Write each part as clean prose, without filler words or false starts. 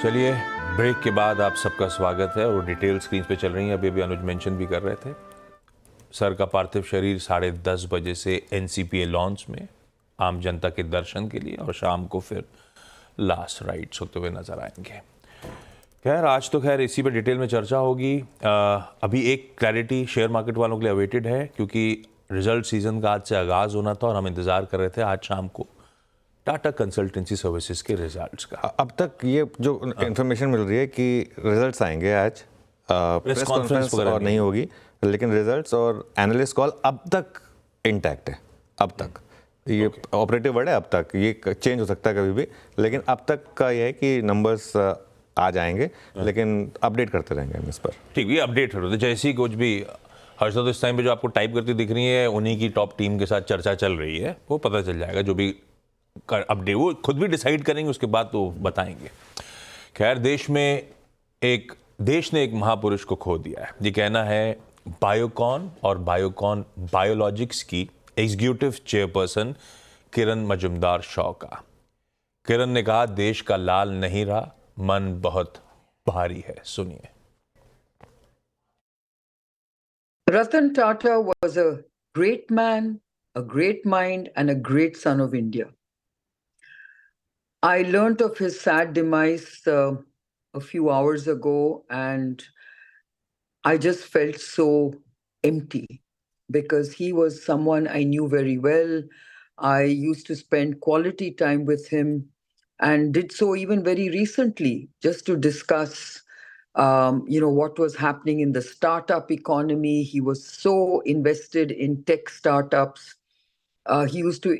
चलिए, ब्रेक के बाद आप सबका स्वागत है और डिटेल स्क्रीन पे चल रही हैं। अभी अनुज मेंशन भी कर रहे थे, सर का पार्थिव शरीर 10:30 बजे से एनसीपीए लॉन्च में आम जनता के दर्शन के लिए और शाम को फिर लास्ट राइट्स होते हुए नजर आएंगे। खैर, आज तो खैर इसी पे डिटेल में चर्चा होगी। अभी एक क्लैरिटी शेयर मार्केट वालों के लिए अवेटेड है, क्योंकि रिजल्ट सीजन का आज से आगाज होना था और हम इंतजार कर रहे थे आज शाम को टाटा कंसल्टेंसी सर्विसेज के रिजल्ट्स का। अब तक ये जो इन्फॉर्मेशन मिल रही है कि रिजल्ट्स आएंगे आज, प्रेस कॉन्फ्रेंस और नहीं होगी, लेकिन रिजल्ट्स और एनालिस्ट कॉल अब तक इंटैक्ट है। अब तक ये ऑपरेटिव वर्ड है, अब तक ये चेंज हो सकता है कभी भी, लेकिन अब तक का ये है कि नंबर्स आ जाएंगे, लेकिन अपडेट करते रहेंगे हम इस पर। ठीक, ये अपडेट हो रहे थे जैसे ही कुछ भी। हर्षद, तो इस टाइम पे जो आपको टाइप करती दिख रही है उन्हीं की टॉप टीम के साथ चर्चा चल रही है, वो पता चल जाएगा। जो भी अपडेट वो खुद भी डिसाइड करेंगे, उसके बाद तो बताएंगे। खैर, देश ने एक महापुरुष को खो दिया है। ये कहना है बायोकॉन और बायोकॉन बायोलॉजिक्स की एग्जीक्यूटिव चेयरपर्सन किरण मजुमदार शॉ का। किरण ने कहा, देश का लाल नहीं रहा, मन बहुत भारी है। सुनिए। Ratan Tata was a great man, a great mind, and a great son of India. I learnt of his sad demise a few hours ago, and I just felt so empty because he was someone I knew very well. I used to spend quality time with him and did so even very recently just to discuss what was happening in the startup economy. He was so invested in tech startups. He used to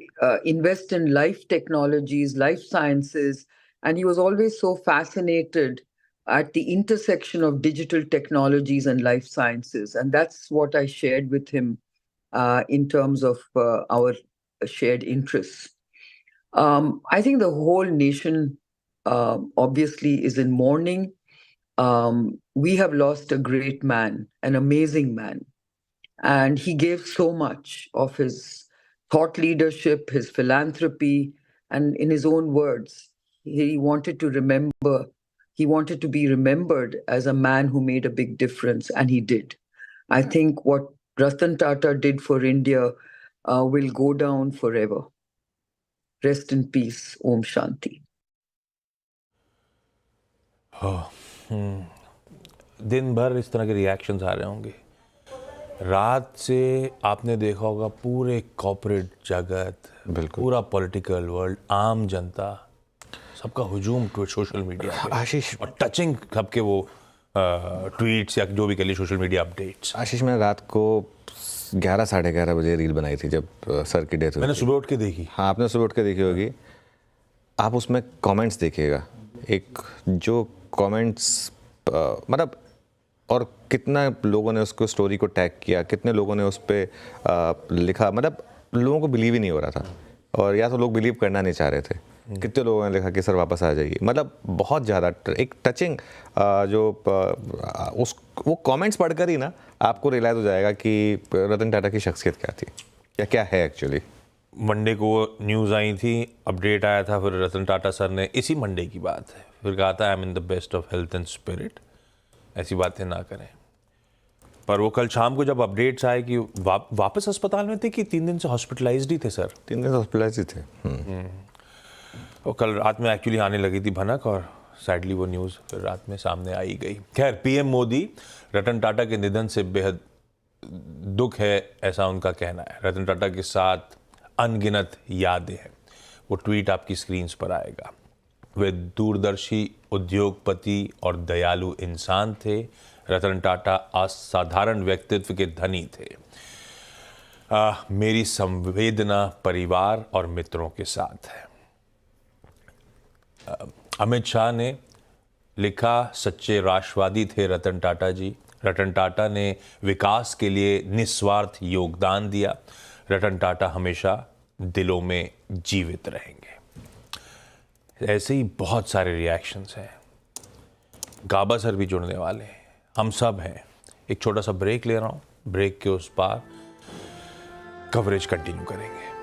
invest in life technologies, life sciences, and he was always so fascinated at the intersection of digital technologies and life sciences. And that's what I shared with him in terms of our shared interests. I think the whole nation obviously is in mourning. We have lost a great man, an amazing man. And he gave so much of his thought leadership, his philanthropy, and in his own words, he wanted to be remembered as a man who made a big difference, and he did. I think what Ratan Tata did for India will go down forever. Rest in peace. Om Shanti. दिन भर इस तरह के reactions आ रहे होंगे। रात से आपने देखा होगा पूरे कॉर्पोरेट जगत, पूरा पॉलिटिकल वर्ल्ड, आम जनता, सबका हुजूम सोशल मीडिया पे। आशीष, और टचिंग सबके वो ट्वीट्स या जो भी कह लीजिए सोशल मीडिया अपडेट्स। आशीष, मैंने रात को 11 साढ़े 11 बजे रील बनाई थी जब सर की डेथ हुई। मैंने सुबह उठ के देखी। हाँ, आपने सुबह उठ के देखी होगी। आप उसमें कमेंट्स देखिएगा, एक जो कमेंट्स मतलब, और कितना लोगों ने उसको स्टोरी को टैग किया, कितने लोगों ने उस पर लिखा, मतलब लोगों को बिलीव ही नहीं हो रहा था, और या तो लोग बिलीव करना नहीं चाह रहे थे। कितने लोगों ने लिखा कि सर वापस आ जाइए, मतलब बहुत ज़्यादा एक टचिंग वो कमेंट्स पढ़कर ही ना आपको रियलाइज़ हो जाएगा कि रतन टाटा की शख्सियत क्या थी या क्या है एक्चुअली। मंडे को न्यूज़ आई थी, अपडेट आया था, फिर रतन टाटा सर ने, इसी मंडे की बात है, फिर कहा था I am in the best of health and spirit, ऐसी बातें ना करें। पर वो कल शाम को जब अपडेट्स आए कि वापस अस्पताल में थे, कि 3 दिन से हॉस्पिटलाइज्ड ही थे सर। 3 दिन से हॉस्पिटलाइज्ड ही थे। और कल रात में एक्चुअली आने लगी थी भनक, और सैडली वो न्यूज़ फिर रात में सामने आई गई। खैर, पीएम मोदी, रतन टाटा के निधन से बेहद दुख है, ऐसा उनका कहना है। रतन टाटा के साथ अनगिनत यादें हैं। वो ट्वीट आपकी स्क्रीन्स पर आएगा। वे दूरदर्शी उद्योगपति और दयालु इंसान थे। रतन टाटा असाधारण व्यक्तित्व के धनी थे। मेरी संवेदना परिवार और मित्रों के साथ है। अमित शाह ने लिखा, सच्चे राष्ट्रवादी थे रतन टाटा जी। रतन टाटा ने विकास के लिए निस्वार्थ योगदान दिया। रतन टाटा हमेशा दिलों में जीवित रहेंगे। ऐसे ही बहुत सारे रिएक्शंस हैं। गाबा सर भी जुड़ने वाले हैं, हम सब हैं। एक छोटा सा ब्रेक ले रहा हूँ, ब्रेक के उस पार कवरेज कंटिन्यू करेंगे।